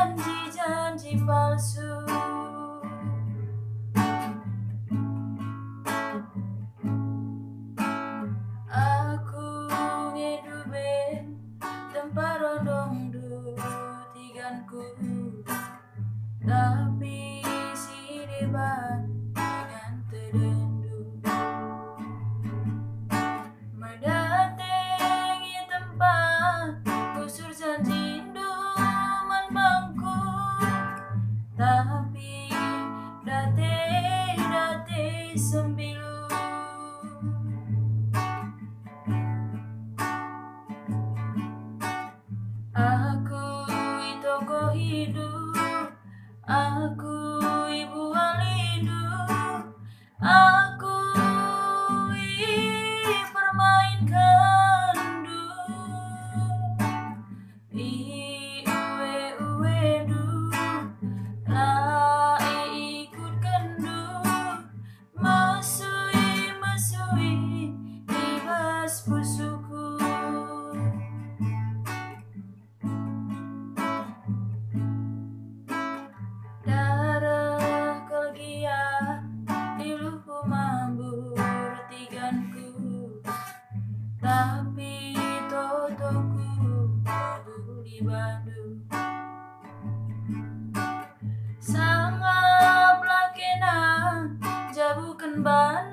janji-janji palsu. Aku ngedube tempat rondong tiganku, tapi si debat dengan terdendu mendatangi tempat kusur janji man bangku, tapi date sembilu. Aku toko hidup, aku ibu alidu, aku permain kandu, uwe du, la ikut kendu, mesui ibas pusuku. Darah kelgia iluku mambur tiganku, tapi totoku di Bandung. Sangat pelakena jabukan ban